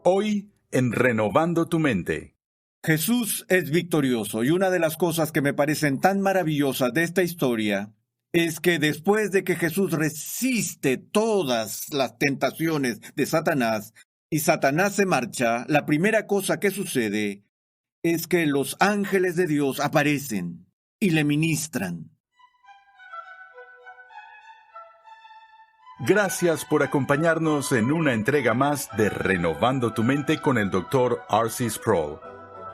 Hoy, en Renovando tu Mente. Jesús es victorioso, y una de las cosas que me parecen tan maravillosas de esta historia es que después de que Jesús resiste todas las tentaciones de Satanás y Satanás se marcha, la primera cosa que sucede es que los ángeles de Dios aparecen y le ministran. Gracias por acompañarnos en una entrega más de Renovando tu Mente con el Dr. R.C. Sproul.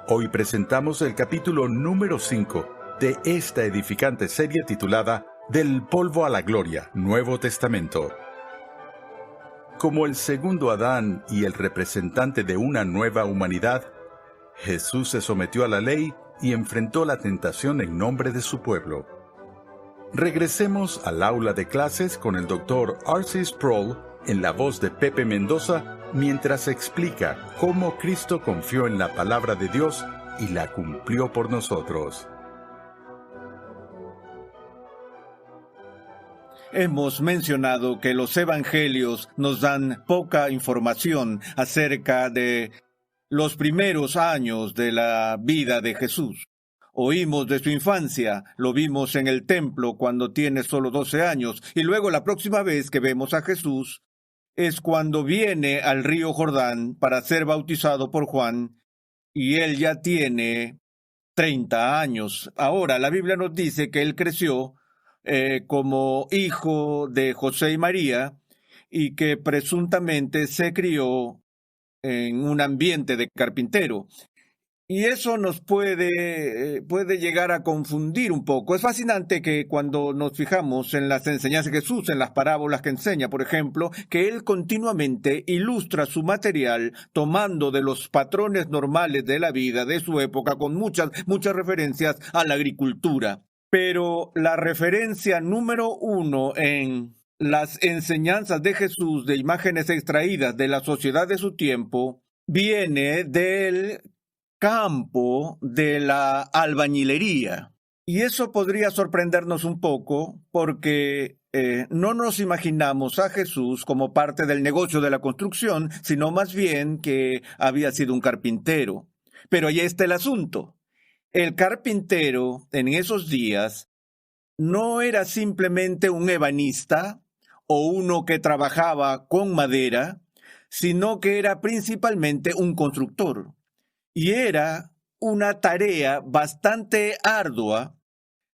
Hoy presentamos el capítulo número 5 de esta edificante serie titulada Del polvo a la gloria, Nuevo Testamento. Como el segundo Adán y el representante de una nueva humanidad, Jesús se sometió a la ley y enfrentó la tentación en nombre de su pueblo. Regresemos al aula de clases con el Dr. R.C. Sproul en la voz de Pepe Mendoza mientras explica cómo Cristo confió en la palabra de Dios y la cumplió por nosotros. Hemos mencionado que los evangelios nos dan poca información acerca de los primeros años de la vida de Jesús. Oímos de su infancia, lo vimos en el templo cuando tiene solo 12 años, y luego la próxima vez que vemos a Jesús es cuando viene al río Jordán para ser bautizado por Juan, y él ya tiene 30 años. Ahora, la Biblia nos dice que él creció como hijo de José y María, y que presuntamente se crió en un ambiente de carpintero. Y eso nos puede llegar a confundir un poco. Es fascinante que cuando nos fijamos en las enseñanzas de Jesús, en las parábolas que enseña, por ejemplo, que él continuamente ilustra su material tomando de los patrones normales de la vida de su época, con muchas referencias a la agricultura. Pero la referencia número 1 en las enseñanzas de Jesús de imágenes extraídas de la sociedad de su tiempo viene del campo de la albañilería. Y eso podría sorprendernos un poco porque no nos imaginamos a Jesús como parte del negocio de la construcción, sino más bien que había sido un carpintero. Pero ahí está el asunto. El carpintero en esos días no era simplemente un ebanista o uno que trabajaba con madera, sino que era principalmente un constructor. Y era una tarea bastante ardua,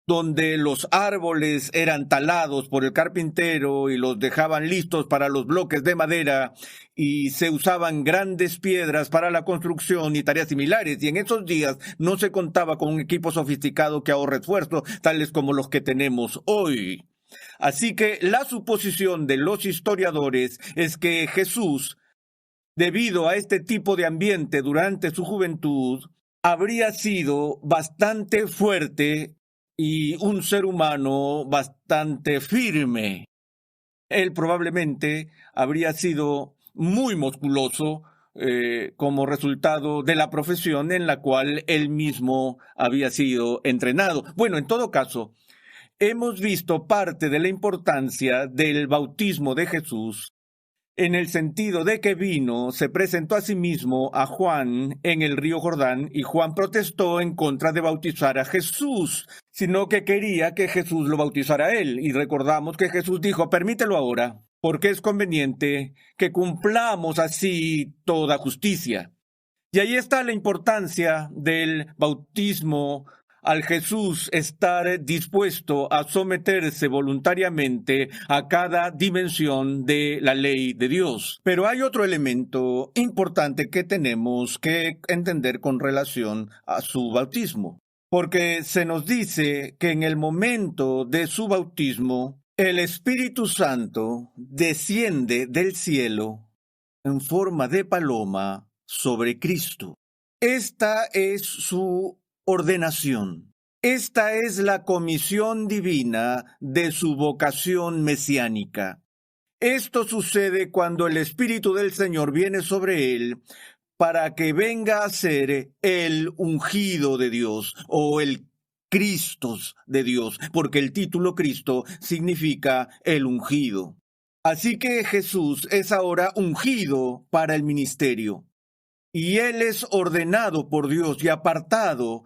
donde los árboles eran talados por el carpintero y los dejaban listos para los bloques de madera, y se usaban grandes piedras para la construcción y tareas similares. Y en esos días no se contaba con un equipo sofisticado que ahorre esfuerzo, tales como los que tenemos hoy. Así que la suposición de los historiadores es que Jesús, debido a este tipo de ambiente durante su juventud, habría sido bastante fuerte y un ser humano bastante firme. Él probablemente habría sido muy musculoso como resultado de la profesión en la cual él mismo había sido entrenado. Bueno, en todo caso, hemos visto parte de la importancia del bautismo de Jesús en el sentido de que vino, se presentó a sí mismo a Juan en el río Jordán, y Juan protestó en contra de bautizar a Jesús, sino que quería que Jesús lo bautizara a él. Y recordamos que Jesús dijo: permítelo ahora, porque es conveniente que cumplamos así toda justicia. Y ahí está la importancia del bautismo al Jesús estar dispuesto a someterse voluntariamente a cada dimensión de la ley de Dios. Pero hay otro elemento importante que tenemos que entender con relación a su bautismo, porque se nos dice que en el momento de su bautismo, el Espíritu Santo desciende del cielo en forma de paloma sobre Cristo. Esta es su ordenación. Esta es la comisión divina de su vocación mesiánica. Esto sucede cuando el Espíritu del Señor viene sobre él para que venga a ser el ungido de Dios o el Cristos de Dios, porque el título Cristo significa el ungido. Así que Jesús es ahora ungido para el ministerio y él es ordenado por Dios y apartado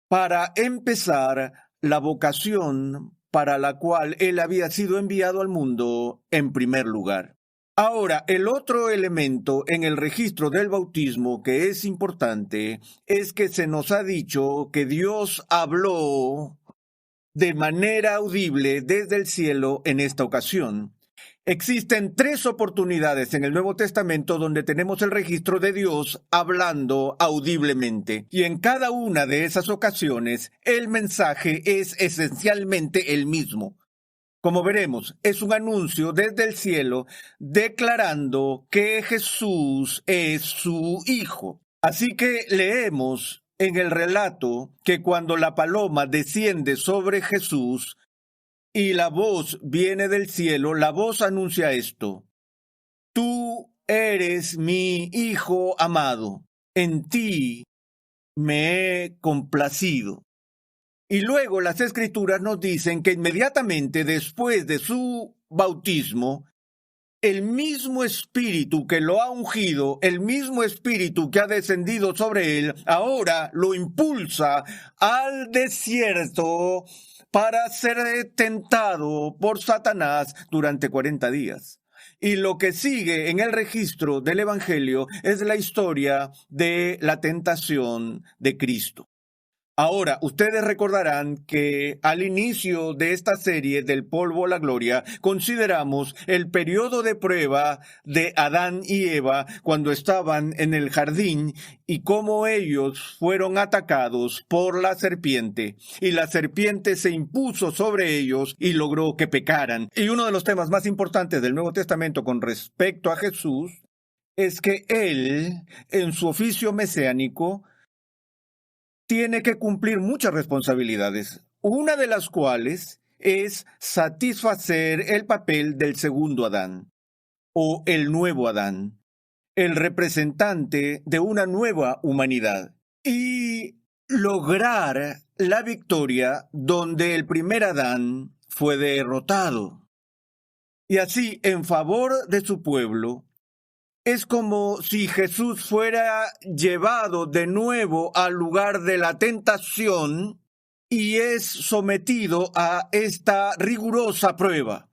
para empezar la vocación para la cual él había sido enviado al mundo en primer lugar. Ahora, el otro elemento en el registro del bautismo que es importante es que se nos ha dicho que Dios habló de manera audible desde el cielo en esta ocasión. Existen 3 oportunidades en el Nuevo Testamento donde tenemos el registro de Dios hablando audiblemente. Y en cada una de esas ocasiones, el mensaje es esencialmente el mismo. Como veremos, es un anuncio desde el cielo declarando que Jesús es su Hijo. Así que leemos en el relato que cuando la paloma desciende sobre Jesús y la voz viene del cielo, la voz anuncia esto: Tú eres mi Hijo amado, en ti me he complacido. Y luego las Escrituras nos dicen que inmediatamente después de su bautismo, el mismo Espíritu que lo ha ungido, el mismo Espíritu que ha descendido sobre él, ahora lo impulsa al desierto para ser tentado por Satanás durante 40 días. Y lo que sigue en el registro del Evangelio es la historia de la tentación de Cristo. Ahora, ustedes recordarán que al inicio de esta serie del polvo a la gloria, consideramos el periodo de prueba de Adán y Eva cuando estaban en el jardín y cómo ellos fueron atacados por la serpiente. Y la serpiente se impuso sobre ellos y logró que pecaran. Y uno de los temas más importantes del Nuevo Testamento con respecto a Jesús es que él, en su oficio mesiánico, tiene que cumplir muchas responsabilidades, una de las cuales es satisfacer el papel del segundo Adán, o el nuevo Adán, el representante de una nueva humanidad, y lograr la victoria donde el primer Adán fue derrotado. Y así, en favor de su pueblo, es como si Jesús fuera llevado de nuevo al lugar de la tentación y es sometido a esta rigurosa prueba.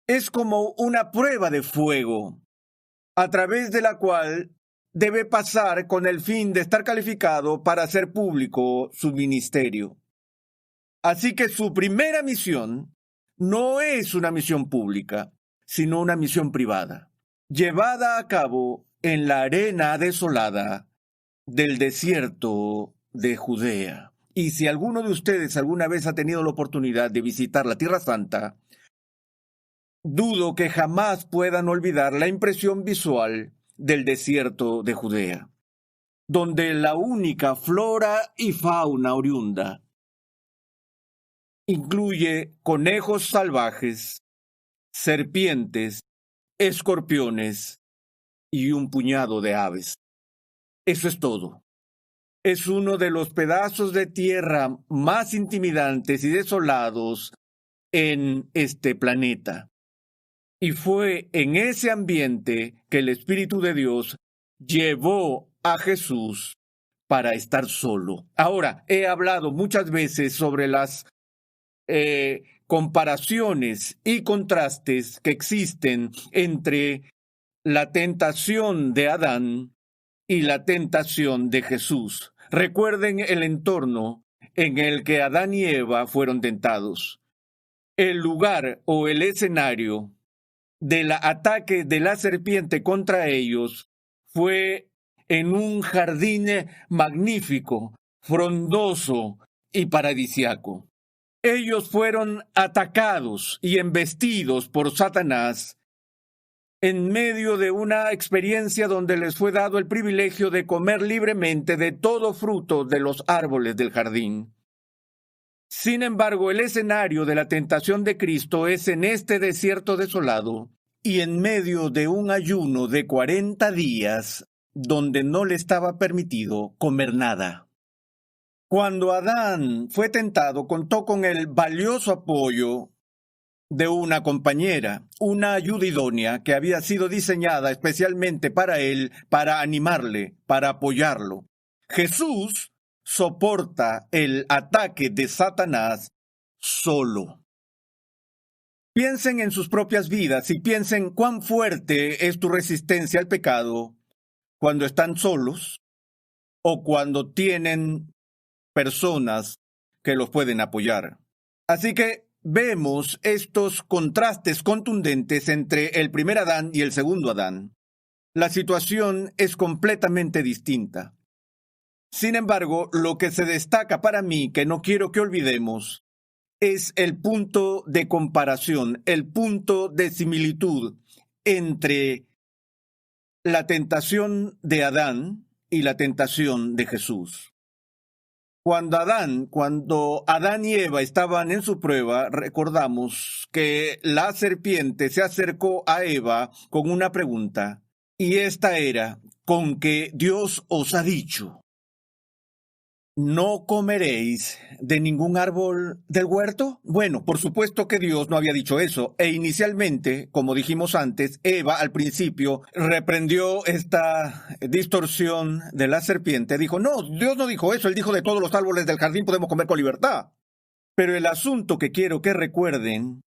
Es como una prueba de fuego, a través de la cual debe pasar con el fin de estar calificado para hacer público su ministerio. Así que su primera misión no es una misión pública, sino una misión privada, llevada a cabo en la arena desolada del desierto de Judea. Y si alguno de ustedes alguna vez ha tenido la oportunidad de visitar la Tierra Santa, dudo que jamás puedan olvidar la impresión visual del desierto de Judea, donde la única flora y fauna oriunda incluye conejos salvajes, serpientes, escorpiones y un puñado de aves. Eso es todo. Es uno de los pedazos de tierra más intimidantes y desolados en este planeta. Y fue en ese ambiente que el Espíritu de Dios llevó a Jesús para estar solo. Ahora, he hablado muchas veces sobre las comparaciones y contrastes que existen entre la tentación de Adán y la tentación de Jesús. Recuerden el entorno en el que Adán y Eva fueron tentados. El lugar o el escenario del ataque de la serpiente contra ellos fue en un jardín magnífico, frondoso y paradisiaco. Ellos fueron atacados y embestidos por Satanás en medio de una experiencia donde les fue dado el privilegio de comer libremente de todo fruto de los árboles del jardín. Sin embargo, el escenario de la tentación de Cristo es en este desierto desolado y en medio de un ayuno de 40 días donde no le estaba permitido comer nada. Cuando Adán fue tentado, contó con el valioso apoyo de una compañera, una ayuda idónea que había sido diseñada especialmente para él, para animarle, para apoyarlo. Jesús soporta el ataque de Satanás solo. Piensen en sus propias vidas y piensen cuán fuerte es tu resistencia al pecado cuando están solos o cuando tienen personas que los pueden apoyar. Así que vemos estos contrastes contundentes entre el primer Adán y el segundo Adán. La situación es completamente distinta. Sin embargo, lo que se destaca para mí, que no quiero que olvidemos, es el punto de comparación, el punto de similitud entre la tentación de Adán y la tentación de Jesús. Cuando Adán y Eva estaban en su prueba, recordamos que la serpiente se acercó a Eva con una pregunta, y esta era: ¿con qué Dios os ha dicho? ¿No comeréis de ningún árbol del huerto? Bueno, por supuesto que Dios no había dicho eso. E inicialmente, como dijimos antes, Eva al principio reprendió esta distorsión de la serpiente. Dijo, no, Dios no dijo eso. Él dijo de todos los árboles del jardín podemos comer con libertad. Pero el asunto que quiero que recuerden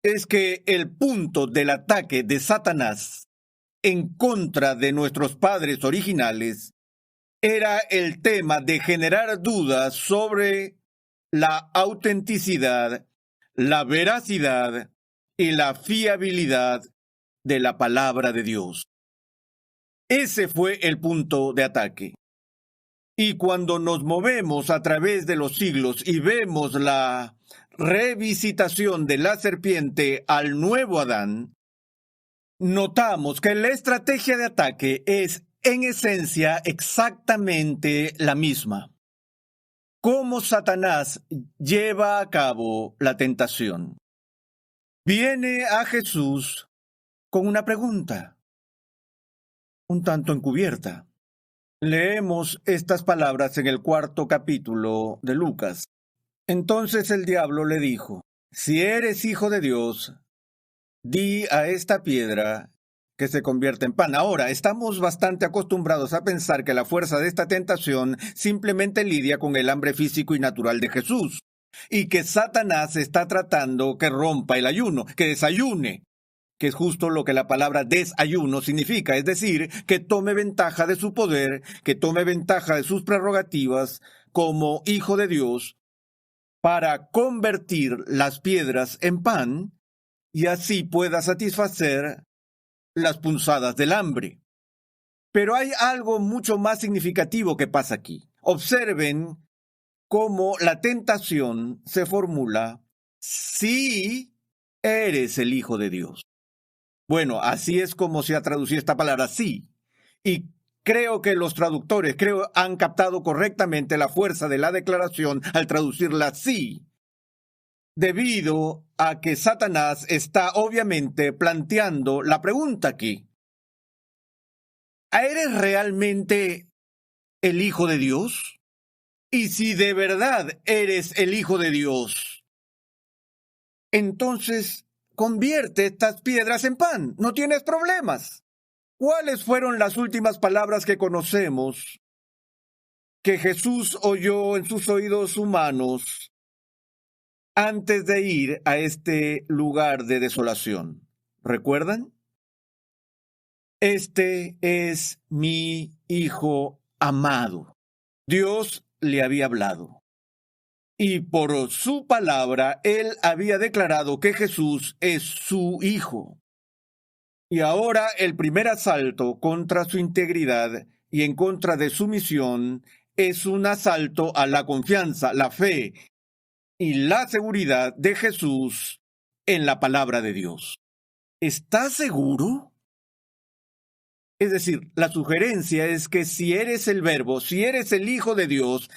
es que el punto del ataque de Satanás en contra de nuestros padres originales era el tema de generar dudas sobre la autenticidad, la veracidad y la fiabilidad de la palabra de Dios. Ese fue el punto de ataque. Y cuando nos movemos a través de los siglos y vemos la revisitación de la serpiente al nuevo Adán, notamos que la estrategia de ataque es en esencia exactamente la misma. ¿Cómo Satanás lleva a cabo la tentación? Viene a Jesús con una pregunta, un tanto encubierta. Leemos estas palabras en el 4º capítulo de Lucas. Entonces el diablo le dijo, si eres hijo de Dios, di a esta piedra que se convierte en pan. Ahora, estamos bastante acostumbrados a pensar que la fuerza de esta tentación simplemente lidia con el hambre físico y natural de Jesús, y que Satanás está tratando que rompa el ayuno, que desayune, que es justo lo que la palabra desayuno significa, es decir, que tome ventaja de su poder, que tome ventaja de sus prerrogativas como hijo de Dios, para convertir las piedras en pan, y así pueda satisfacer las punzadas del hambre. Pero hay algo mucho más significativo que pasa aquí. Observen cómo la tentación se formula si eres el Hijo de Dios. Bueno, así es como se ha traducido esta palabra, sí. Y creo que los traductores han captado correctamente la fuerza de la declaración al traducirla sí, debido a que Satanás está obviamente planteando la pregunta aquí. ¿Eres realmente el Hijo de Dios? Y si de verdad eres el Hijo de Dios, entonces convierte estas piedras en pan. No tienes problemas. ¿Cuáles fueron las últimas palabras que conocemos que Jesús oyó en sus oídos humanos antes de ir a este lugar de desolación? ¿Recuerdan? Este es mi Hijo amado. Dios le había hablado. Y por su palabra, él había declarado que Jesús es su Hijo. Y ahora el primer asalto contra su integridad y en contra de su misión es un asalto a la confianza, la fe y la seguridad de Jesús en la palabra de Dios. ¿Estás seguro Es decir, la sugerencia es que si eres el Verbo, si eres el Hijo de Dios,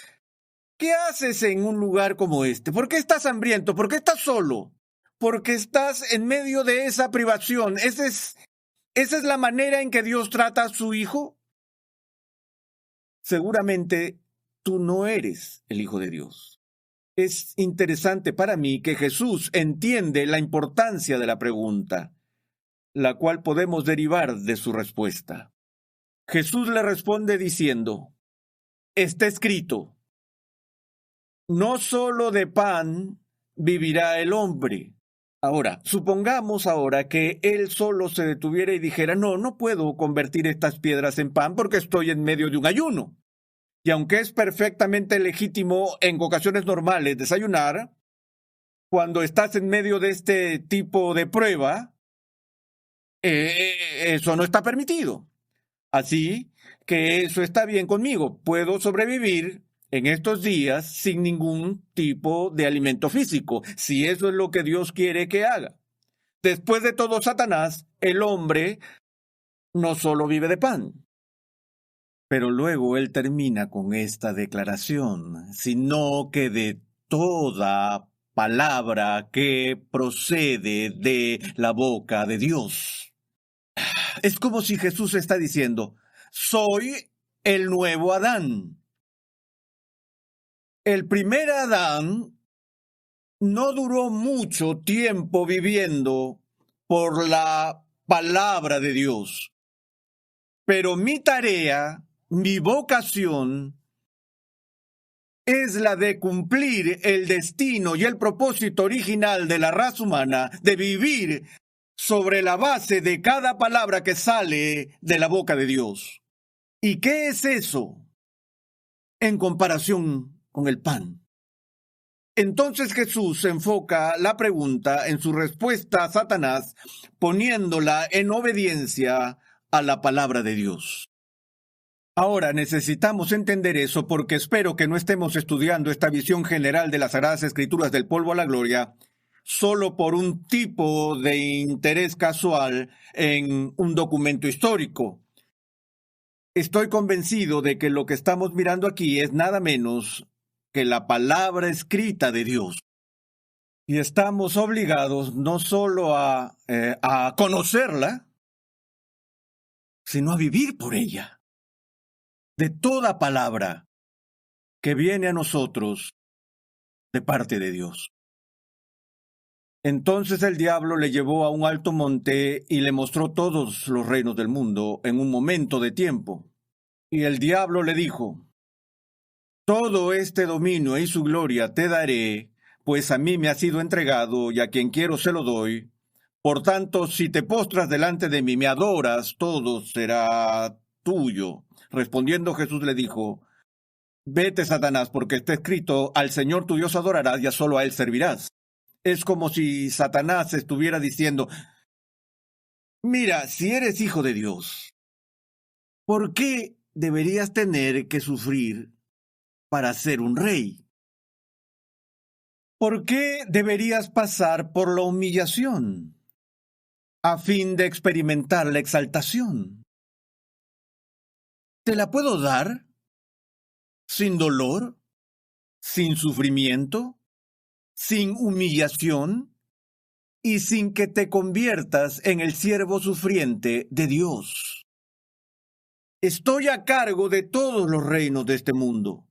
¿qué haces en un lugar como este? ¿Por qué estás hambriento? ¿Por qué estás solo? Porque estás en medio de esa privación. ¿Esa es la manera en que Dios trata a su Hijo? Seguramente tú no eres el Hijo de Dios. Es interesante para mí que Jesús entiende la importancia de la pregunta, la cual podemos derivar de su respuesta. Jesús le responde diciendo, está escrito, no solo de pan vivirá el hombre. Ahora, supongamos ahora que él solo se detuviera y dijera, no puedo convertir estas piedras en pan porque estoy en medio de un ayuno. Y aunque es perfectamente legítimo en ocasiones normales desayunar, cuando estás en medio de este tipo de prueba, eso no está permitido. Así que eso está bien conmigo. Puedo sobrevivir en estos días sin ningún tipo de alimento físico, si eso es lo que Dios quiere que haga. Después de todo, Satanás, el hombre, no solo vive de pan. Pero luego él termina con esta declaración, sino que de toda palabra que procede de la boca de Dios. Es como si Jesús está diciendo, soy el nuevo Adán. El primer Adán no duró mucho tiempo viviendo por la palabra de Dios. Pero mi tarea, mi vocación, es la de cumplir el destino y el propósito original de la raza humana, de vivir sobre la base de cada palabra que sale de la boca de Dios. ¿Y qué es eso en comparación con el pan? Entonces Jesús enfoca la pregunta en su respuesta a Satanás, poniéndola en obediencia a la palabra de Dios. Ahora necesitamos entender eso porque espero que no estemos estudiando esta visión general de las Sagradas Escrituras del polvo a la gloria solo por un tipo de interés casual en un documento histórico. Estoy convencido de que lo que estamos mirando aquí es nada menos que la palabra escrita de Dios. Y estamos obligados no solo a conocerla, sino a vivir por ella. De toda palabra que viene a nosotros de parte de Dios. Entonces el diablo le llevó a un alto monte y le mostró todos los reinos del mundo en un momento de tiempo. Y el diablo le dijo, todo este dominio y su gloria te daré, pues a mí me ha sido entregado y a quien quiero se lo doy. Por tanto, si te postras delante de mí, me adoras, todo será tuyo. Respondiendo Jesús le dijo, vete, Satanás, porque está escrito, al Señor tu Dios adorarás y a solo a él servirás. Es como si Satanás estuviera diciendo, mira, si eres hijo de Dios, ¿por qué deberías tener que sufrir para ser un rey? ¿Por qué deberías pasar por la humillación a fin de experimentar la exaltación? ¿Te la puedo dar sin dolor, sin sufrimiento, sin humillación y sin que te conviertas en el siervo sufriente de Dios? Estoy a cargo de todos los reinos de este mundo.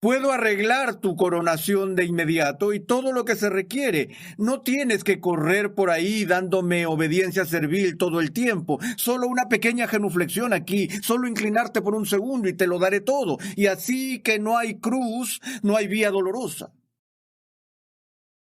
Puedo arreglar tu coronación de inmediato y todo lo que se requiere. No tienes que correr por ahí dándome obediencia servil todo el tiempo. Solo una pequeña genuflexión aquí, solo inclinarte por un segundo y te lo daré todo. Y así que no hay cruz, no hay vía dolorosa.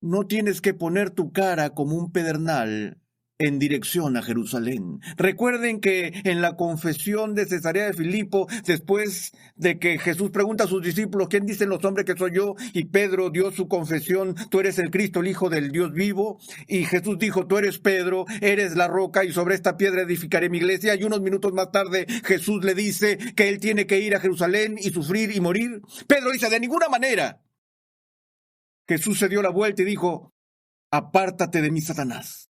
No tienes que poner tu cara como un pedernal en dirección a Jerusalén. Recuerden que en la confesión de Cesarea de Filipo, después de que Jesús pregunta a sus discípulos, ¿quién dicen los hombres que soy yo? Y Pedro dio su confesión, tú eres el Cristo, el Hijo del Dios vivo. Y Jesús dijo, tú eres Pedro, eres la roca, y sobre esta piedra edificaré mi iglesia. Y unos minutos más tarde Jesús le dice que él tiene que ir a Jerusalén y sufrir y morir. Pedro dice, de ninguna manera. Jesús se dio la vuelta y dijo, apártate de mí, Satanás.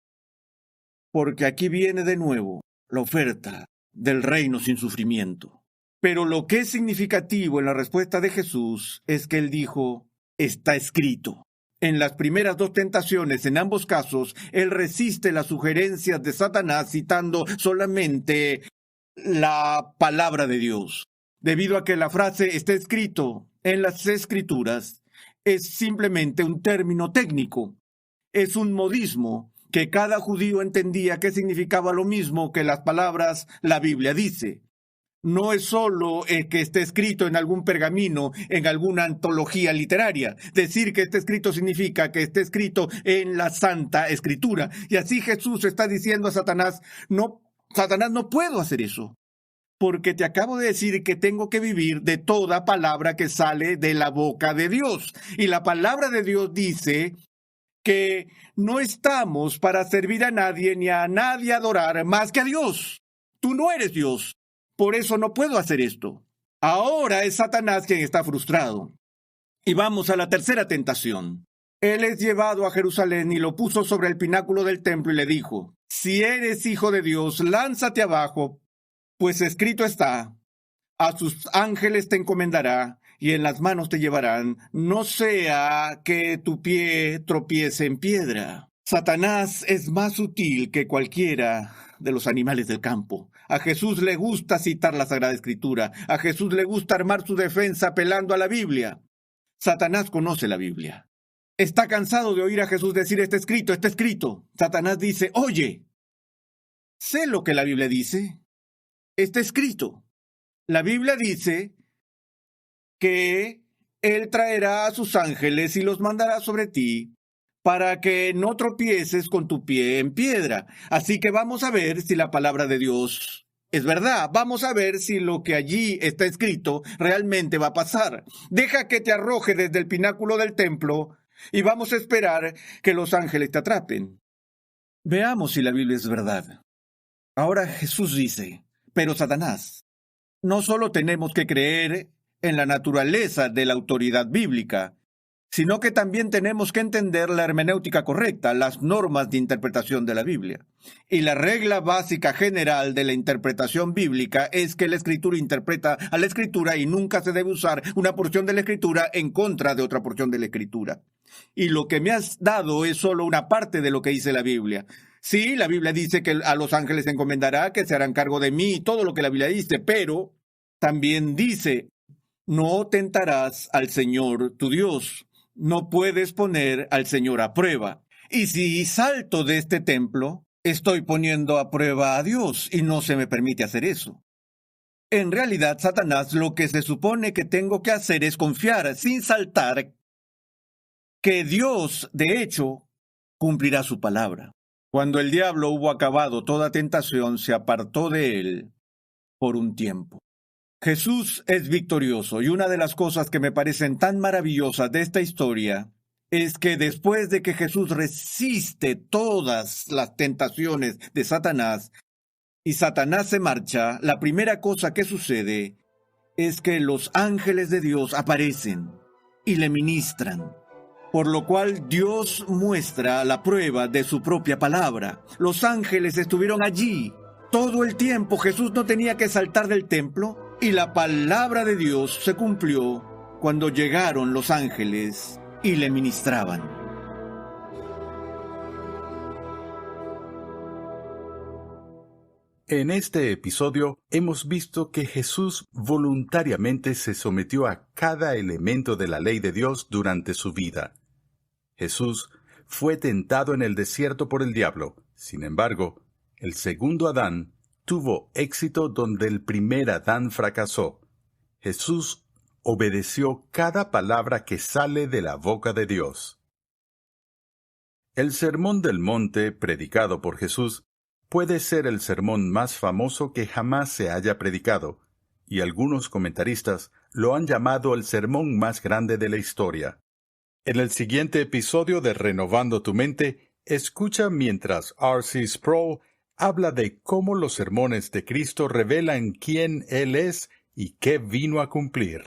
Porque aquí viene de nuevo la oferta del reino sin sufrimiento. Pero lo que es significativo en la respuesta de Jesús es que él dijo, está escrito. En las primeras dos tentaciones, en ambos casos, él resiste las sugerencias de Satanás citando solamente la palabra de Dios. Debido a que la frase está escrito en las Escrituras, es simplemente un término técnico. Es un modismo que cada judío entendía que significaba lo mismo que las palabras la Biblia dice. No es solo que esté escrito en algún pergamino, en alguna antología literaria. Decir que esté escrito significa que esté escrito en la Santa Escritura. Y así Jesús está diciendo a Satanás, no, Satanás, no puedo hacer eso, porque te acabo de decir que tengo que vivir de toda palabra que sale de la boca de Dios. Y la palabra de Dios dice que no estamos para servir a nadie ni a nadie adorar más que a Dios. Tú no eres Dios. Por eso no puedo hacer esto. Ahora es Satanás quien está frustrado. Y vamos a la tercera tentación. Él es llevado a Jerusalén y lo puso sobre el pináculo del templo y le dijo, si eres hijo de Dios, lánzate abajo, pues escrito está, a sus ángeles te encomendará y en las manos te llevarán, no sea que tu pie tropiece en piedra. Satanás es más sutil que cualquiera de los animales del campo. A Jesús le gusta citar la Sagrada Escritura. A Jesús le gusta armar su defensa apelando a la Biblia. Satanás conoce la Biblia. Está cansado de oír a Jesús decir, está escrito, está escrito. Satanás dice, oye, sé lo que la Biblia dice. Está escrito. La Biblia dice que Él traerá a sus ángeles y los mandará sobre ti para que no tropieces con tu pie en piedra. Así que vamos a ver si la palabra de Dios es verdad. Vamos a ver si lo que allí está escrito realmente va a pasar. Deja que te arroje desde el pináculo del templo y vamos a esperar que los ángeles te atrapen. Veamos si la Biblia es verdad. Ahora Jesús dice, pero Satanás, no solo tenemos que creer en la naturaleza de la autoridad bíblica, sino que también tenemos que entender la hermenéutica correcta, las normas de interpretación de la Biblia. Y la regla básica general de la interpretación bíblica es que la Escritura interpreta a la Escritura y nunca se debe usar una porción de la Escritura en contra de otra porción de la Escritura. Y lo que me has dado es solo una parte de lo que dice la Biblia. Sí, la Biblia dice que a los ángeles se encomendará, que se harán cargo de mí, todo lo que la Biblia dice, pero también dice, no tentarás al Señor tu Dios. No puedes poner al Señor a prueba. Y si salto de este templo, estoy poniendo a prueba a Dios y no se me permite hacer eso. En realidad, Satanás, lo que se supone que tengo que hacer es confiar sin saltar que Dios, de hecho, cumplirá su palabra. Cuando el diablo hubo acabado toda tentación, se apartó de él por un tiempo. Jesús es victorioso y una de las cosas que me parecen tan maravillosas de esta historia es que después de que Jesús resiste todas las tentaciones de Satanás y Satanás se marcha, la primera cosa que sucede es que los ángeles de Dios aparecen y le ministran, por lo cual Dios muestra la prueba de su propia palabra. Los ángeles estuvieron allí todo el tiempo. Jesús no tenía que saltar del templo. Y la palabra de Dios se cumplió cuando llegaron los ángeles y le ministraban. En este episodio hemos visto que Jesús voluntariamente se sometió a cada elemento de la ley de Dios durante su vida. Jesús fue tentado en el desierto por el diablo. Sin embargo, el segundo Adán tuvo éxito donde el primer Adán fracasó. Jesús obedeció cada palabra que sale de la boca de Dios. El Sermón del Monte, predicado por Jesús, puede ser el sermón más famoso que jamás se haya predicado, y algunos comentaristas lo han llamado el sermón más grande de la historia. En el siguiente episodio de Renovando tu Mente, escucha mientras R.C. Sproul habla de cómo los sermones de Cristo revelan quién Él es y qué vino a cumplir.